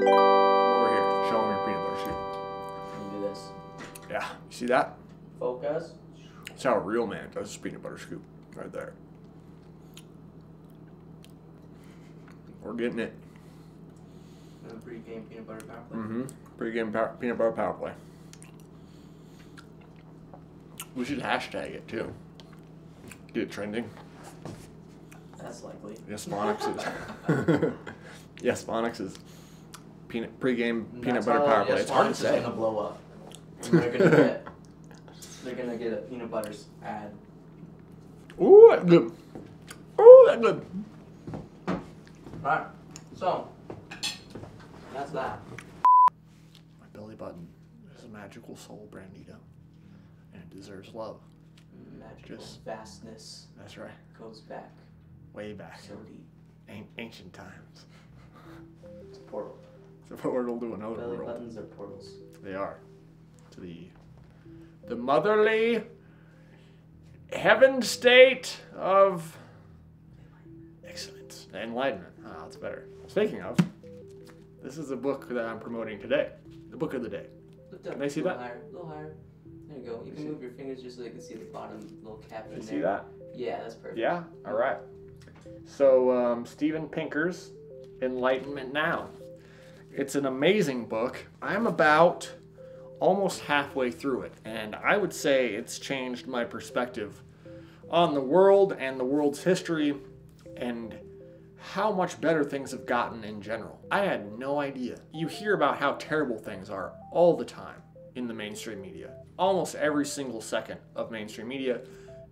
Over here, show them your peanut butter scoop. Let me do this. Yeah, you see that? Focus. That's how a real man does his peanut butter scoop, right there. We're getting it. Pre-game peanut butter power play. Mm-hmm. Pre-game peanut butter power play. We should hashtag it too. Get it trending. That's likely. Yes, Phonics is. Yes, Phonics is pre-game peanut butter power play. It's hard to say. It's gonna blow up. And they're gonna get a peanut butter ad. Ooh, that's good. Ooh, that's good. Alright, so that's that. My belly button is a magical soul, Brandito, and it deserves love. Magical vastness. That's right. Goes back. Way back. So deep. Ancient times. It's a portal. It's a portal to another Belly world. buttons are portals. They are. To the motherly heaven state of excellence. Enlightenment. Ah, that's better. Speaking of, this is a book that I'm promoting today. The book of the day. Lift up. Can they see that? Higher, a little higher. There you go. You can move your fingers just so they can see the bottom little caption there. See that? Yeah, that's perfect. Yeah? Alright. So, Steven Pinker's Enlightenment Now. It's an amazing book. I'm about almost halfway through it, and I would say it's changed my perspective on the world and the world's history and how much better things have gotten in general. I had no idea. You hear about how terrible things are all the time in the mainstream media. Almost every single second of mainstream media,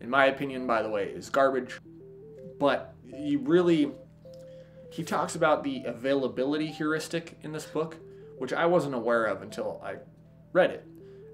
in my opinion, by the way, is garbage. But he talks about the availability heuristic in this book, which I wasn't aware of until I read it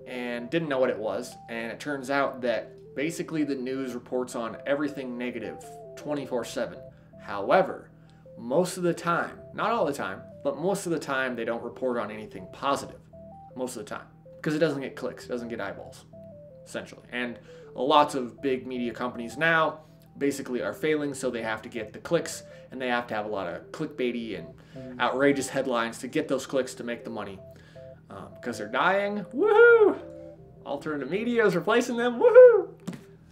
and didn't know what it was. And it turns out that basically the news reports on everything negative 24/7. However, most of the time, not all the time, but most of the time they don't report on anything positive. Most of the time. Because it doesn't get clicks, it doesn't get eyeballs, essentially. And lots of big media companies now basically are failing, so they have to get the clicks, and they have to have a lot of clickbaity and outrageous headlines to get those clicks to make the money. Because they're dying, woohoo! Alternative media is replacing them, woohoo!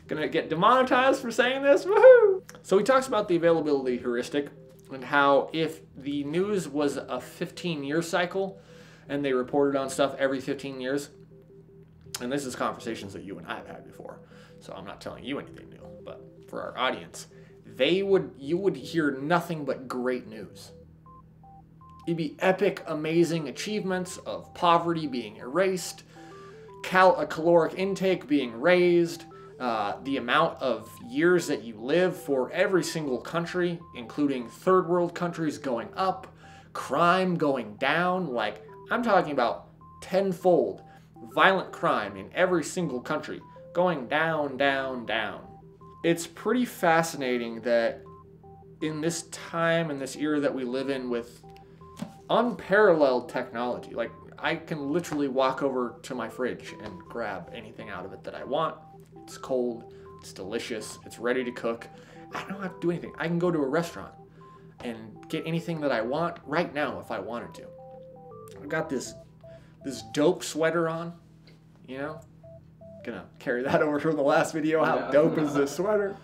Gonna get demonetized for saying this, woohoo! So he talks about the availability heuristic and how if the news was a 15-year cycle and they reported on stuff every 15 years, and this is conversations that you and I have had before, so I'm not telling you anything new, but for our audience, you would hear nothing but great news. It'd be epic, amazing achievements of poverty being erased, caloric intake being raised, the amount of years that you live for every single country, including third world countries, going up, crime going down. Like, I'm talking about tenfold violent crime in every single country going down, down, down. It's pretty fascinating that in this time and this era that we live in with unparalleled technology, like I can literally walk over to my fridge and grab anything out of it that I want. It's cold, it's delicious, it's ready to cook. I don't have to do anything. I can go to a restaurant and get anything that I want right now if I wanted to. I've got this dope sweater on, you know? Gonna carry that over from the last video. How dope is this sweater?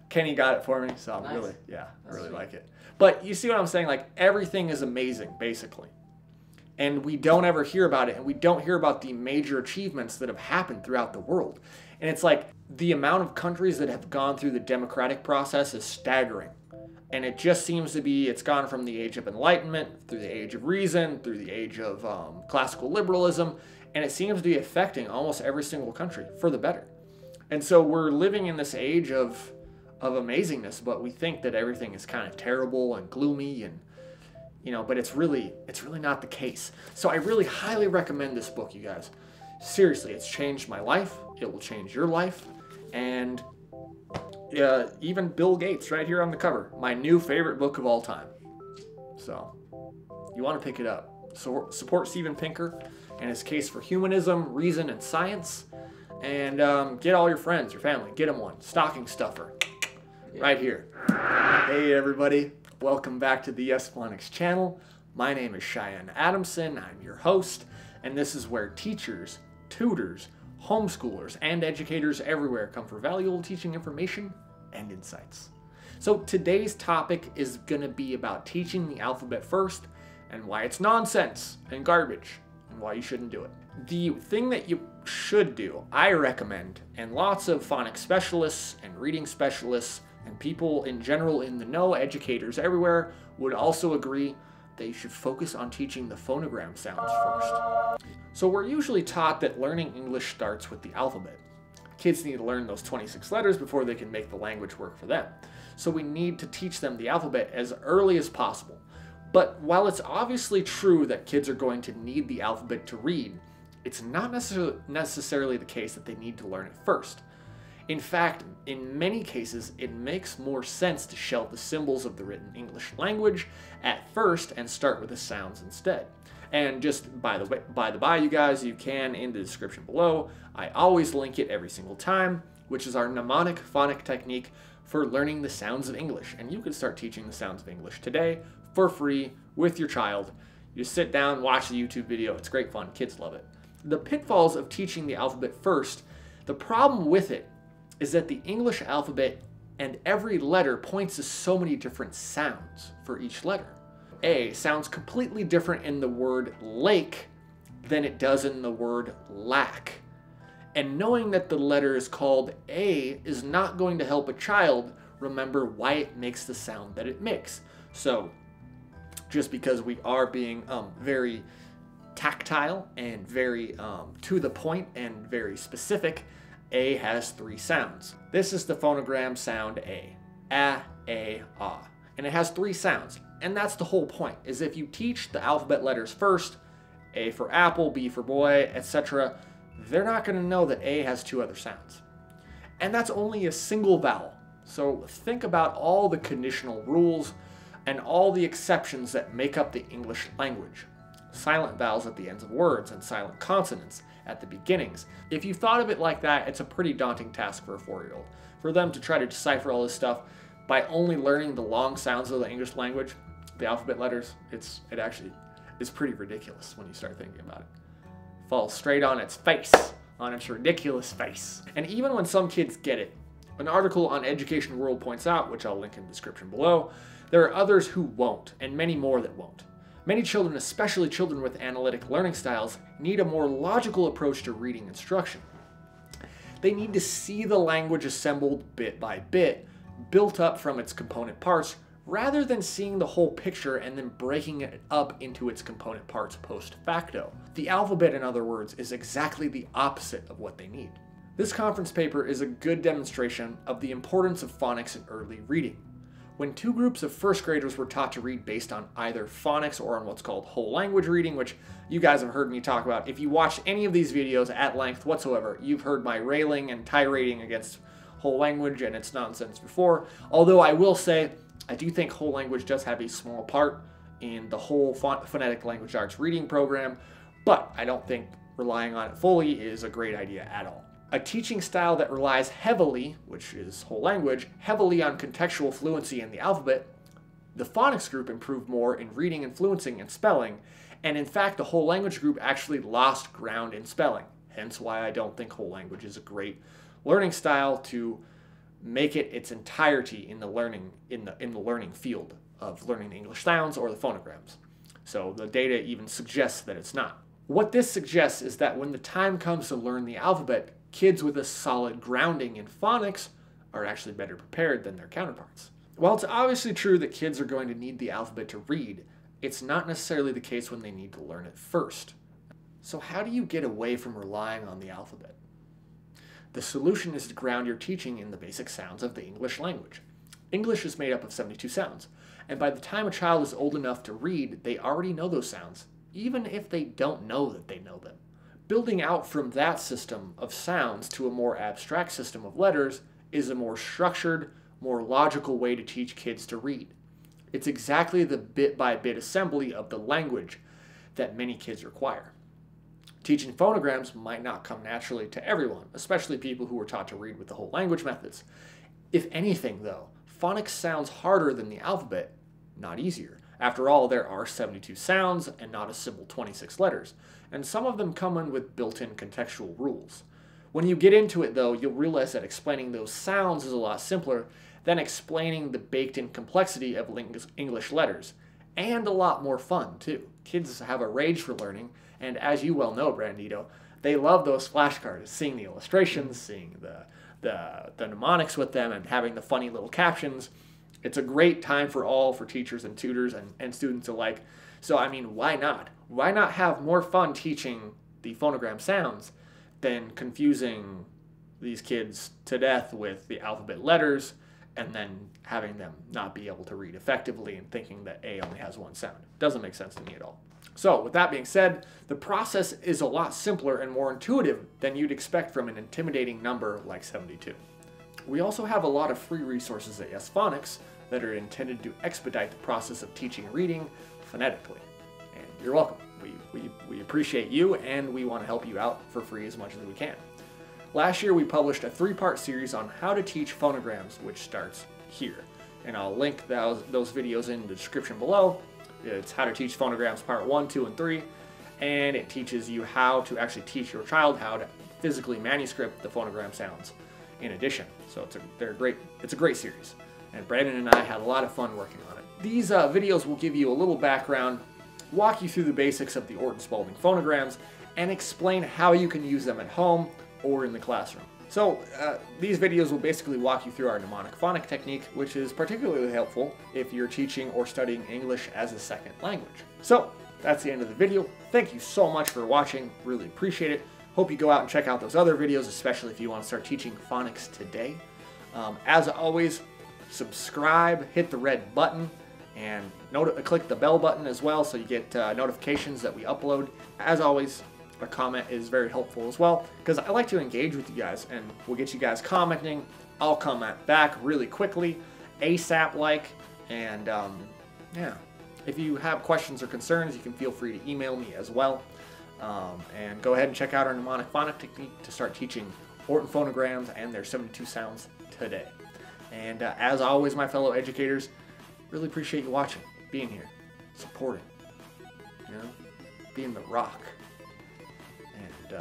Kenny got it for me, so I'm Nice. I really like it. But you see what I'm saying? Like, everything is amazing, basically. And we don't ever hear about it, and we don't hear about the major achievements that have happened throughout the world. And it's like the amount of countries that have gone through the democratic process is staggering. And it just seems to be, it's gone from the age of Enlightenment, through the age of reason, through the age of classical liberalism, and it seems to be affecting almost every single country for the better. And so we're living in this age of amazingness, but we think that everything is kind of terrible and gloomy, and you know, but it's really not the case. So I really highly recommend this book, you guys. Seriously, it's changed my life. It will change your life. And even Bill Gates right here on the cover, my new favorite book of all time. So you want to pick it up. So support Steven Pinker and his case for humanism, reason, and science. And get all your friends, your family, get them one. Stocking stuffer. Right here. Hey everybody, welcome back to the Phonics channel. My name is Cheyenne Adamson, I'm your host, and this is where teachers, tutors, homeschoolers, and educators everywhere come for valuable teaching information and insights. So today's topic is going to be about teaching the alphabet first and why it's nonsense and garbage and why you shouldn't do it. The thing that you should do, I recommend, and lots of phonics specialists and reading specialists and people in general in the know, educators everywhere, would also agree that you should focus on teaching the phonogram sounds first. So we're usually taught that learning English starts with the alphabet. Kids need to learn those 26 letters before they can make the language work for them. So we need to teach them the alphabet as early as possible. But while it's obviously true that kids are going to need the alphabet to read, it's not necessarily the case that they need to learn it first. In fact, in many cases, it makes more sense to shelve the symbols of the written English language at first and start with the sounds instead. And just by the by, you guys, you can in the description below. I always link it every single time, which is our mnemonic phonic technique for learning the sounds of English. And you can start teaching the sounds of English today for free with your child. You sit down, watch the YouTube video. It's great fun. Kids love it. The pitfalls of teaching the alphabet first, the problem with it is that the English alphabet and every letter points to so many different sounds for each letter. A sounds completely different in the word lake than it does in the word lack. And knowing that the letter is called A is not going to help a child remember why it makes the sound that it makes. So just because we are being very tactile and very to the point and very specific, A has 3 sounds. This is the phonogram sound A. A, ah. And it has 3 sounds. And that's the whole point, is if you teach the alphabet letters first, A for apple, B for boy, etc., they're not going to know that A has 2 other sounds. And that's only a single vowel. So think about all the conditional rules and all the exceptions that make up the English language. Silent vowels at the ends of words and silent consonants at the beginnings. If you thought of it like that, it's a pretty daunting task for a 4-year-old. For them to try to decipher all this stuff by only learning the long sounds of the English language, the alphabet letters, it actually is pretty ridiculous when you start thinking about it. Falls straight on its face, on its ridiculous face. And even when some kids get it, an article on Education World points out, which I'll link in the description below, there are others who won't, and many more that won't. Many children, especially children with analytic learning styles, need a more logical approach to reading instruction. They need to see the language assembled bit by bit, built up from its component parts, rather than seeing the whole picture and then breaking it up into its component parts post facto. The alphabet, in other words, is exactly the opposite of what they need. This conference paper is a good demonstration of the importance of phonics in early reading. When 2 groups of 1st graders were taught to read based on either phonics or on what's called whole language reading, which you guys have heard me talk about. If you watched any of these videos at length whatsoever, you've heard my railing and tirading against whole language and its nonsense before. Although I will say, I do think whole language does have a small part in the whole phonetic language arts reading program, but I don't think relying on it fully is a great idea at all. A teaching style that relies heavily, which is whole language, heavily on contextual fluency in the alphabet, the phonics group improved more in reading and fluency and spelling, and in fact the whole language group actually lost ground in spelling, hence why I don't think whole language is a great learning style to make it its entirety in the learning field of learning the English sounds or the phonograms. So the data even suggests that it's not. What this suggests is that when the time comes to learn the alphabet, kids with a solid grounding in phonics are actually better prepared than their counterparts. While it's obviously true that kids are going to need the alphabet to read, it's not necessarily the case when they need to learn it first. So how do you get away from relying on the alphabet? The solution is to ground your teaching in the basic sounds of the English language. English is made up of 72 sounds, and by the time a child is old enough to read, they already know those sounds, even if they don't know that they know them. Building out from that system of sounds to a more abstract system of letters is a more structured, more logical way to teach kids to read. It's exactly the bit-by-bit assembly of the language that many kids require. Teaching phonograms might not come naturally to everyone, especially people who were taught to read with the whole language methods. If anything, though, phonics sounds harder than the alphabet, not easier, After all, there are 72 sounds and not a simple 26 letters, and some of them come in with built-in contextual rules. When you get into it, though, you'll realize that explaining those sounds is a lot simpler than explaining the baked-in complexity of English letters, and a lot more fun, too. Kids have a rage for learning, and as you well know, Brandito, they love those flashcards, seeing the illustrations, seeing the mnemonics with them, and having the funny little captions. It's a great time for teachers and tutors and students alike. So, I mean, why not? Why not have more fun teaching the phonogram sounds than confusing these kids to death with the alphabet letters and then having them not be able to read effectively and thinking that A only has one sound? Doesn't make sense to me at all. So, with that being said, the process is a lot simpler and more intuitive than you'd expect from an intimidating number like 72. We also have a lot of free resources at Yes Phonics that are intended to expedite the process of teaching reading phonetically. And you're welcome. We appreciate you, and we want to help you out for free as much as we can. Last year, we published a 3-part series on how to teach phonograms, which starts here. And I'll link those videos in the description below. It's How to Teach Phonograms Part 1, 2, and 3. And it teaches you how to actually teach your child how to physically manuscript the phonogram sounds in addition. So it's a great series. And Brandon and I had a lot of fun working on it. These videos will give you a little background, walk you through the basics of the Orton Spalding phonograms, and explain how you can use them at home or in the classroom. So these videos will basically walk you through our mnemonic phonic technique, which is particularly helpful if you're teaching or studying English as a second language. So that's the end of the video. Thank you so much for watching. Really appreciate it. Hope you go out and check out those other videos, especially if you want to start teaching phonics today. As always, subscribe, hit the red button, and click the bell button as well so you get notifications that we upload. As always, a comment is very helpful as well, because I like to engage with you guys, and we'll get you guys commenting. I'll comment back really quickly, ASAP-like, and yeah. If you have questions or concerns, you can feel free to email me as well. And go ahead and check out our mnemonic phonic technique to start teaching Orton phonograms and their 72 sounds today. And as always, my fellow educators, really appreciate you watching, being here, supporting, being the rock. And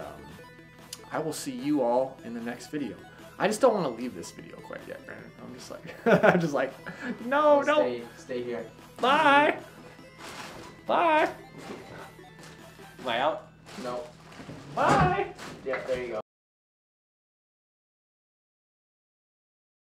I will see you all in the next video. I just don't want to leave this video quite yet, Brandon. I'm just like, no, don't. Stay here. Bye. Bye. Am I out? No. Bye. Yeah, there you go.